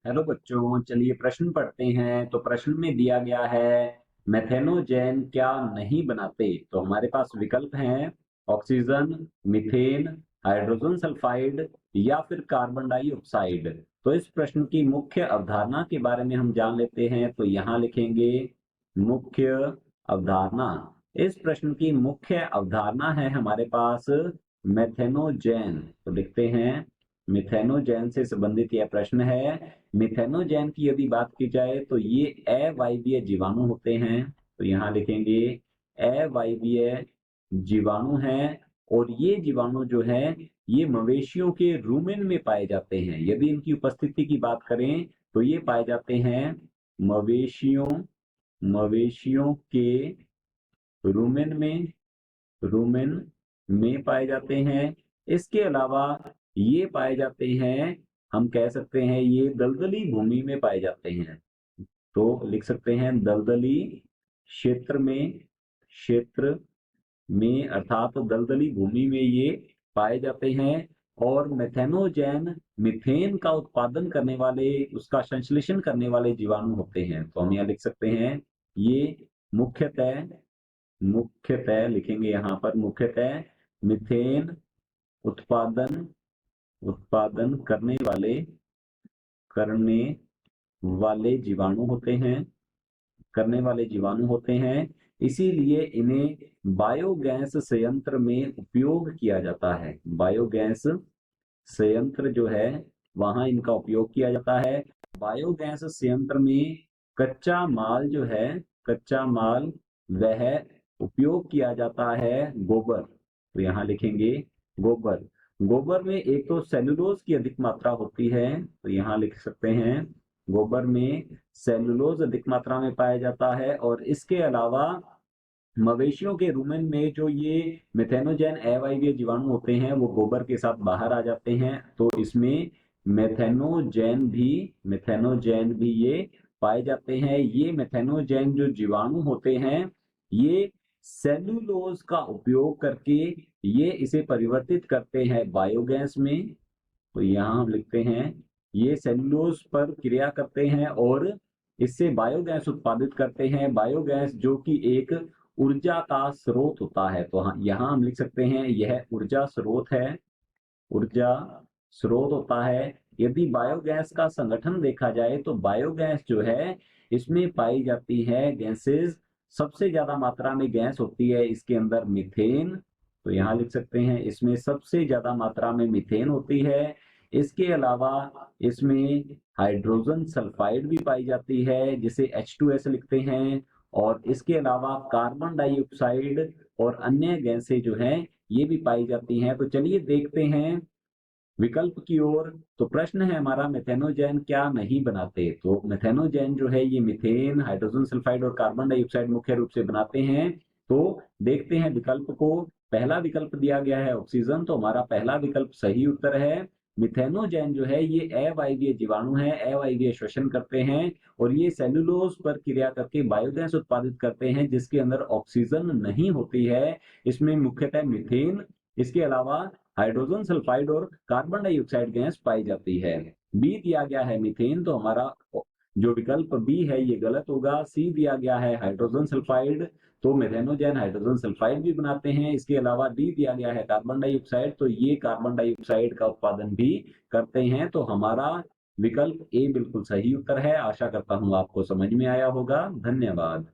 Hello बच्चों, चलिए प्रश्न पढ़ते हैं। तो प्रश्न में दिया गया है मेथेनोजेन क्या नहीं बनाते। तो हमारे पास विकल्प हैं ऑक्सीजन, मीथेन, हाइड्रोजन सल्फाइड या फिर कार्बन डाइऑक्साइड। तो इस प्रश्न की मुख्य अवधारणा के बारे में हम जान लेते हैं। तो यहाँ लिखेंगे मुख्य अवधारणा। इस प्रश्न की मुख्य अवधारणा है हमारे पास मेथेनोजेन। तो लिखते हैं मिथेनोजेन से संबंधित यह प्रश्न है। मिथेनोजेन की यदि बात की जाए तो ये अवायवीय जीवाणु होते हैं। तो यहाँ लिखेंगे अवायवीय जीवाणु हैं। और ये जीवाणु जो है ये मवेशियों के रूमेन में पाए जाते हैं। यदि इनकी उपस्थिति की बात करें तो ये पाए जाते हैं मवेशियों मवेशियों के रूमेन में पाए जाते हैं। इसके अलावा ये पाए जाते हैं, हम कह सकते हैं ये दलदली भूमि में पाए जाते हैं। तो लिख सकते हैं दलदली क्षेत्र में अर्थात दलदली भूमि में ये पाए जाते हैं। और मेथेनोजेन मीथेन का उत्पादन करने वाले, उसका संश्लेषण करने वाले जीवाणु होते हैं। तो हम यहाँ लिख सकते हैं ये मुख्यतः मुख्यतः लिखेंगे यहाँ पर मुख्यतः मीथेन उत्पादन उत्पादन करने वाले जीवाणु होते हैं करने वाले जीवाणु होते हैं। इसीलिए इन्हें बायोगैस संयंत्र में उपयोग किया जाता है। बायोगैस संयंत्र जो है वहां इनका उपयोग किया जाता है। बायोगैस संयंत्र में कच्चा माल जो है, कच्चा माल वह उपयोग किया जाता है गोबर। तो यहाँ लिखेंगे गोबर। गोबर में एक तो सेलुलोज की अधिक मात्रा होती है। तो यहाँ लिख सकते हैं गोबर में सेलुलोज अधिक मात्रा में पाया जाता है। और इसके अलावा मवेशियों के रुमेन में जो ये मेथेनोजेन अवायवीय जीवाणु होते हैं वो गोबर के साथ बाहर आ जाते हैं। तो इसमें मेथेनोजेन भी ये पाए जाते हैं। ये मेथेनोजेन जो जीवाणु होते हैं ये सेलुलोज का उपयोग करके ये इसे परिवर्तित करते हैं बायोगैस में। तो यहाँ हम लिखते हैं ये सेलुलोज पर क्रिया करते हैं और इससे बायोगैस उत्पादित करते हैं। बायोगैस जो कि एक ऊर्जा का स्रोत होता है। तो हाँ, यहाँ हम लिख सकते हैं यह ऊर्जा स्रोत है, ऊर्जा स्रोत होता है। यदि बायोगैस का संगठन देखा जाए तो बायोगैस जो है इसमें पाई जाती है गैसेस। सबसे ज्यादा मात्रा में गैस होती है इसके अंदर मीथेन। तो यहाँ लिख सकते हैं इसमें सबसे ज्यादा मात्रा में मीथेन होती है। इसके अलावा इसमें हाइड्रोजन सल्फाइड भी पाई जाती है जिसे H2S लिखते हैं। और इसके अलावा कार्बन डाइऑक्साइड और अन्य गैसें जो हैं ये भी पाई जाती हैं। तो चलिए देखते हैं विकल्प की ओर। तो प्रश्न है हमारा मेथेनोजेन क्या नहीं बनाते। तो मेथेनोजेन जो है ये मीथेन, हाइड्रोजन सल्फाइड और कार्बन डाइऑक्साइड मुख्य रूप से बनाते हैं। तो देखते हैं विकल्प को। पहला विकल्प दिया गया है ऑक्सीजन। तो हमारा पहला विकल्प सही उत्तर है। मिथेनोजेन जो है ये अवायवीय जीवाणु है, अवायवीय श्वसन करते हैं और ये सेलुलोज पर क्रिया करके बायोगैस उत्पादित करते हैं जिसके अंदर ऑक्सीजन नहीं होती है। इसमें मुख्यतः मीथेन, इसके अलावा हाइड्रोजन सल्फाइड और कार्बन डाइऑक्साइड गैस पाई जाती है। बी दिया गया है मीथेन। तो हमारा जो विकल्प बी है ये गलत होगा। सी दिया गया है हाइड्रोजन सल्फाइड। तो मेथेनोजेन हाइड्रोजन सल्फाइड भी बनाते हैं। इसके अलावा डी दिया गया है कार्बन डाइऑक्साइड। तो ये कार्बन डाइऑक्साइड का उत्पादन भी करते हैं। तो हमारा विकल्प ए बिल्कुल सही उत्तर है। आशा करता हूं आपको समझ में आया होगा। धन्यवाद।